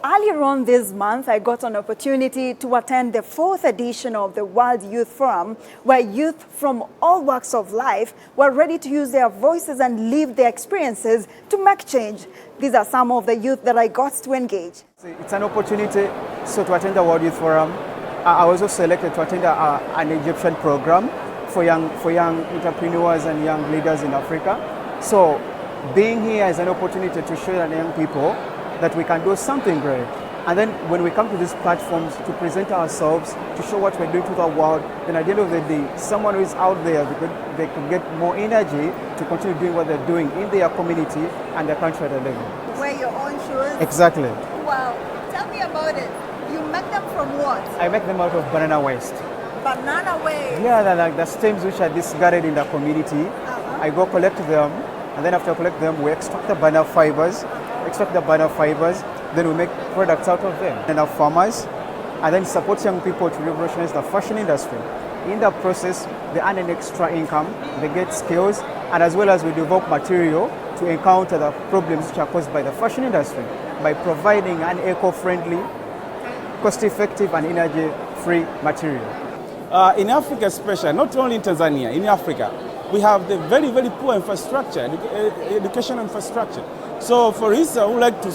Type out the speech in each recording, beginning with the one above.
Earlier on this month, I got an opportunity to attend the 4th edition of the World Youth Forum, where youth from all walks of life were ready to use their voices and live their experiences to make change. These are some of the youth that I got to engage. It's an opportunity to attend the World Youth Forum. I was also selected to attend an Egyptian program for young entrepreneurs and young leaders in Africa. So being here is an opportunity to show the young people that we can do something great. And then when we come to these platforms to present ourselves, to show what we're doing to the world, then at the end of the day, someone who is out there, they could get more energy to continue doing what they're doing in their community and the country they're living. Wear your own shoes? Exactly. Wow. Tell me about it. You make them from what? I make them out of banana waste. Banana waste? Yeah, they're like the stems which are discarded in the community. I go collect them, and then after I collect them, we extract the banana fibers. Then we make products out of them. And our farmers, and then support young people to revolutionize the fashion industry. In the process, they earn an extra income, they get skills, and as well as we develop material to encounter the problems which are caused by the fashion industry by providing an eco-friendly, cost-effective and energy-free material. In Africa especially, not only in Tanzania, in Africa, we have the very, very poor infrastructure, educational infrastructure. So for instance, I would like to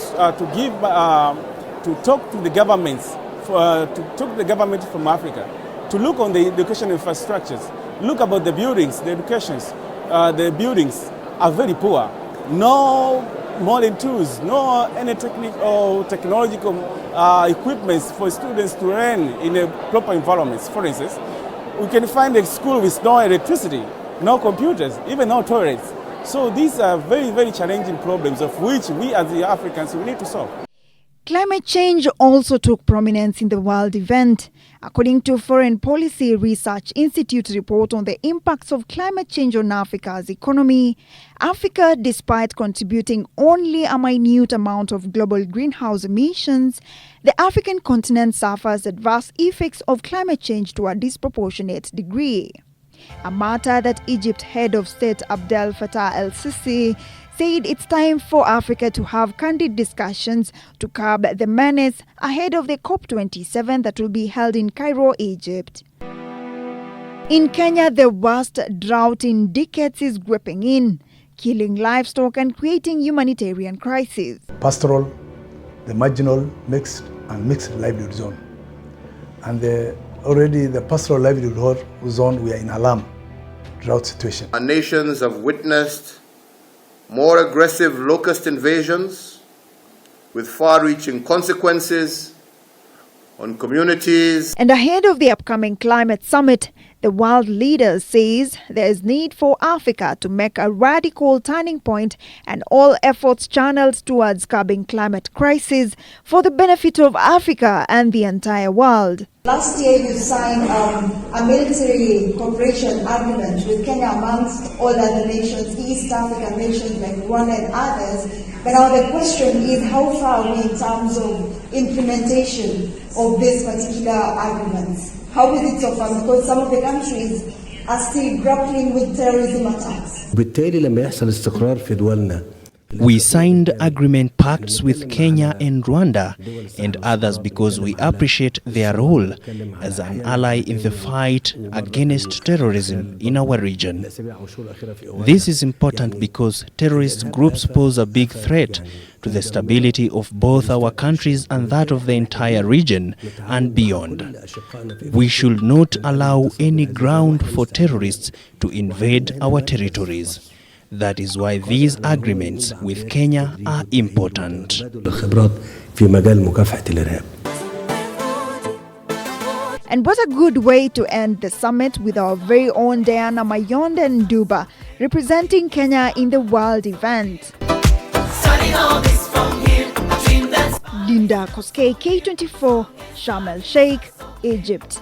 talk to the governments, to talk to the government from Africa, to look on the education infrastructures, look about the buildings, the educations. The buildings are very poor. No modern tools, no any technological equipments for students to learn in a proper environments. For instance, we can find a school with no electricity, no computers, even no toilets. So these are very, very challenging problems of which we as the Africans, we need to solve. Climate change also took prominence in the world event. According to Foreign Policy Research Institute report on the impacts of climate change on Africa's economy, Africa, despite contributing only a minute amount of global greenhouse emissions, the African continent suffers adverse effects of climate change to a disproportionate degree. A matter that Egypt head of state Abdel Fattah el-Sisi said it's time for Africa to have candid discussions to curb the menace ahead of the COP27 that will be held in Cairo, Egypt. In Kenya, the worst drought in decades is gripping in, killing livestock and creating humanitarian crisis. Pastoral, the marginal, mixed livelihood zone. And already the pastoral livelihood zone, we are in alarm drought situation. Our nations have witnessed more aggressive locust invasions with far-reaching consequences on communities. And ahead of the upcoming climate summit, the world leader says there is need for Africa to make a radical turning point and all efforts channeled towards curbing climate crisis for the benefit of Africa and the entire world. Last year, we signed a military cooperation agreement with Kenya amongst all other nations, East African nations like Rwanda and others. But now the question is, how far are we in terms of implementation of these particular agreements? How is it so far? Because some of the countries are still grappling with terrorism attacks. بالتالي لما يحصل استقرار في دولنا We signed agreement pacts with Kenya and Rwanda and others because we appreciate their role as an ally in the fight against terrorism in our region. This is important because terrorist groups pose a big threat to the stability of both our countries and that of the entire region and beyond. We should not allow any ground for terrorists to invade our territories. That is why these agreements with Kenya are important. And what a good way to end the summit with our very own Diana Mayonde Nduba representing Kenya in the world event. Linda Koskei, K24, Sharm el Sheikh, Egypt.